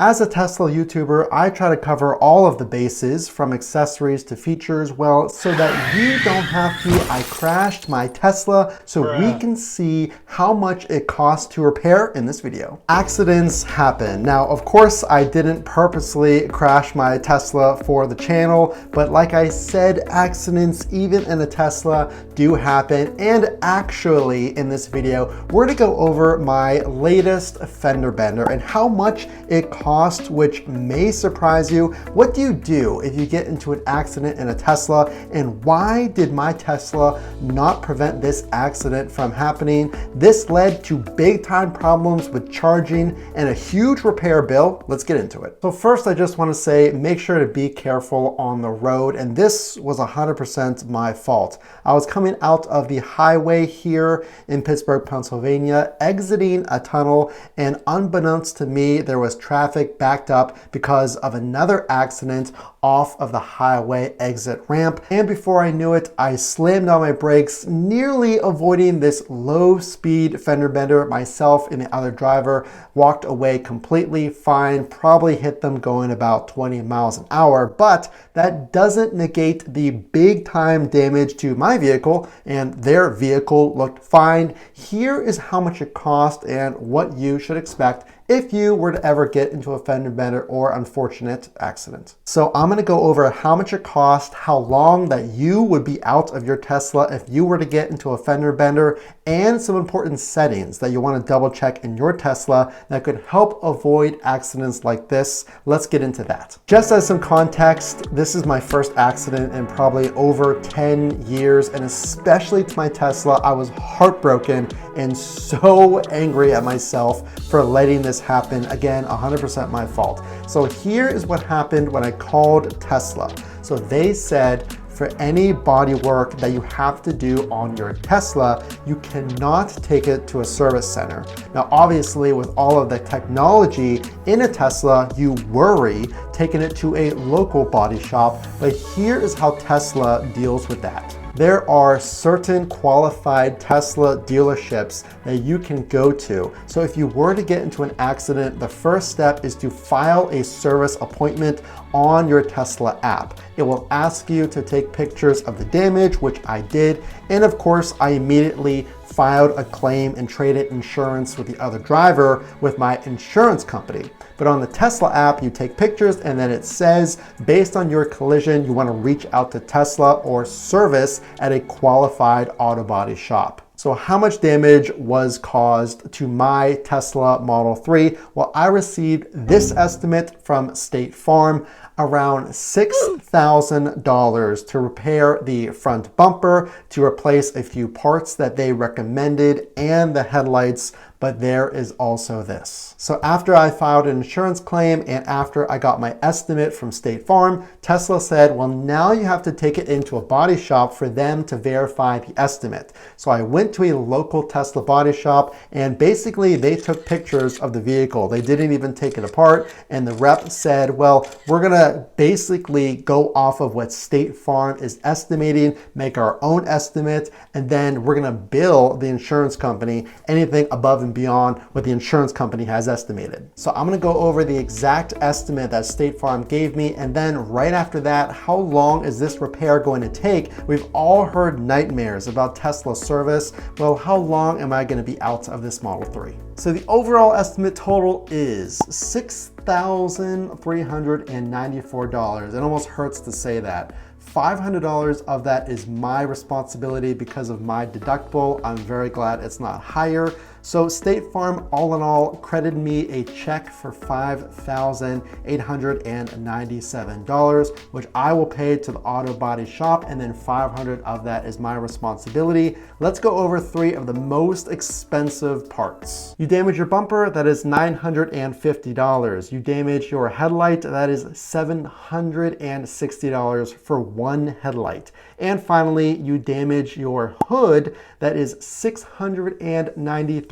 As a Tesla YouTuber, I try to cover all of the bases from accessories to features, well, so that you don't have to. I crashed my Tesla so we can see how much it costs to repair in this video. Accidents happen. Now, of course, I didn't purposely crash my Tesla for the channel, but like I said, accidents, even in a Tesla, do happen. And actually, in this video, we're gonna go over my latest fender bender and how much it costs, which may surprise you. What do you do if you get into an accident in a Tesla, and why did my Tesla not prevent this accident from happening? This led to big time problems with charging and a huge repair bill. Let's get into it. So first, I just want to say, make sure to be careful on the road, and this was 100% my fault. I was coming out of the highway here in Pittsburgh, Pennsylvania, exiting a tunnel, and unbeknownst to me, there was traffic backed up because of another accident off of the highway exit ramp. And before I knew it, I slammed on my brakes, nearly avoiding this low speed fender bender. Myself and the other driver walked away completely fine, probably hit them going about 20 miles an hour, but that doesn't negate the big time damage to my vehicle, and their vehicle looked fine. Here is how much it cost and what you should expect if you were to ever get into a fender bender or unfortunate accident. So I'm gonna go over how much it cost, how long that you would be out of your Tesla if you were to get into a fender bender, and some important settings that you wanna double check in your Tesla that could help avoid accidents like this. Let's get into that. Just as some context, this is my first accident in probably over 10 years, and especially to my Tesla, I was heartbroken and so angry at myself for letting this happen. Again, 100% my fault. So here is what happened when I called Tesla. So they said, for any body work that you have to do on your Tesla, you cannot take it to a service center. Now, obviously, with all of the technology in a Tesla, you worry taking it to a local body shop, but here is how Tesla deals with that. There are certain qualified Tesla dealerships that you can go to. So if you were to get into an accident, the first step is to file a service appointment on your Tesla app. It will ask you to take pictures of the damage, which I did. And of course, I immediately filed a claim and traded insurance with the other driver with my insurance company. But on the Tesla app, you take pictures and then it says, based on your collision, you want to reach out to Tesla or service at a qualified auto body shop. So how much damage was caused to my Tesla Model 3? Well, I received this estimate from State Farm, around $6,000 to repair the front bumper, to replace a few parts that they recommended, and the headlights. But there is also this. So after I filed an insurance claim and after I got my estimate from State Farm, Tesla said, well, now you have to take it into a body shop for them to verify the estimate. So I went to a local Tesla body shop, and basically they took pictures of the vehicle. They didn't even take it apart. And the rep said, well, we're gonna basically go off of what State Farm is estimating, make our own estimate, and then we're gonna bill the insurance company anything above and beyond what the insurance company has estimated. So I'm gonna go over the exact estimate that State Farm gave me, and then right after that, how long is this repair going to take? We've all heard nightmares about Tesla service. Well, how long am I gonna be out of this Model 3? So the overall estimate total is $6,394. It almost hurts to say that. $500 of that is my responsibility because of my deductible. I'm very glad it's not higher. So State Farm, all in all, credited me a check for $5,897, which I will pay to the auto body shop, and then $500 of that is my responsibility. Let's go over three of the most expensive parts. You damage your bumper, that is $950. You damage your headlight, that is $760 for one headlight. And finally, you damage your hood, that is $693,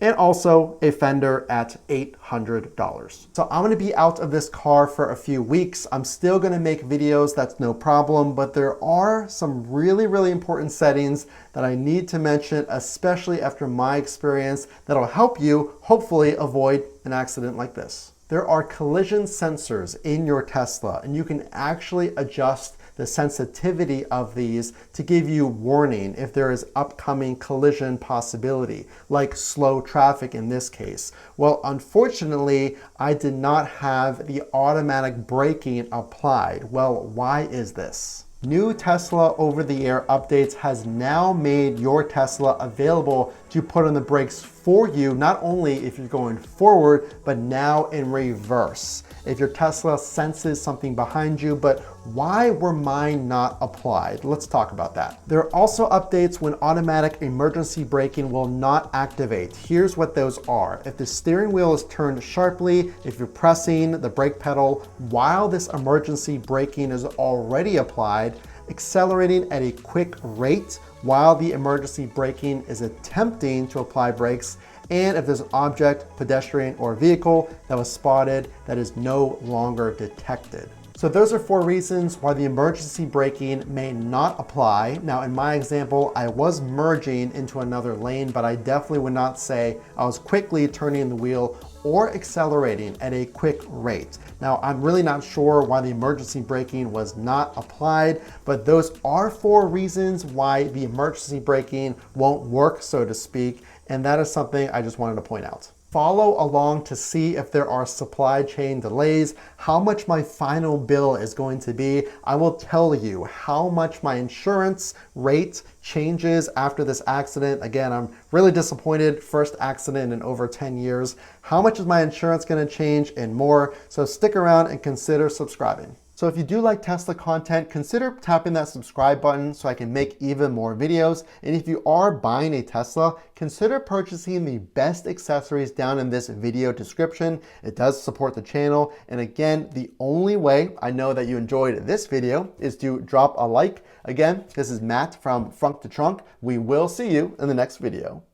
and also a fender at $800. So I'm gonna be out of this car for a few weeks. I'm still gonna make videos, that's no problem, but there are some really important settings that I need to mention, especially after my experience, that'll help you hopefully avoid an accident like this. There are collision sensors in your Tesla, and you can actually adjust the sensitivity of these to give you warning if there is upcoming collision possibility, like slow traffic in this case. Well, unfortunately, I did not have the automatic braking applied. Well, why is this? New Tesla over-the-air updates has now made your Tesla available to put on the brakes for you, not only if you're going forward, but now in reverse. If your Tesla senses something behind you, but why were mine not applied? Let's talk about that. There are also updates when automatic emergency braking will not activate. Here's what those are. If the steering wheel is turned sharply, if you're pressing the brake pedal while this emergency braking is already applied, accelerating at a quick rate while the emergency braking is attempting to apply brakes, and if there's an object, pedestrian, or vehicle that was spotted that is no longer detected. So those are 4 reasons why the emergency braking may not apply. Now in my example, I was merging into another lane, but I definitely would not say I was quickly turning the wheel or accelerating at a quick rate. Now, I'm really not sure why the emergency braking was not applied, but those are 4 reasons why the emergency braking won't work, so to speak, and that is something I just wanted to point out. Follow along to see if there are supply chain delays, how much my final bill is going to be. I will tell you how much my insurance rate changes after this accident. Again, I'm really disappointed. First accident in over 10 years. How much is my insurance going to change and more? So stick around and consider subscribing. So if you do like Tesla content, consider tapping that subscribe button so I can make even more videos. And if you are buying a Tesla, consider purchasing the best accessories down in this video description. It does support the channel. And again, the only way I know that you enjoyed this video is to drop a like. Again, this is Matt from Frunk to Trunk. We will see you in the next video.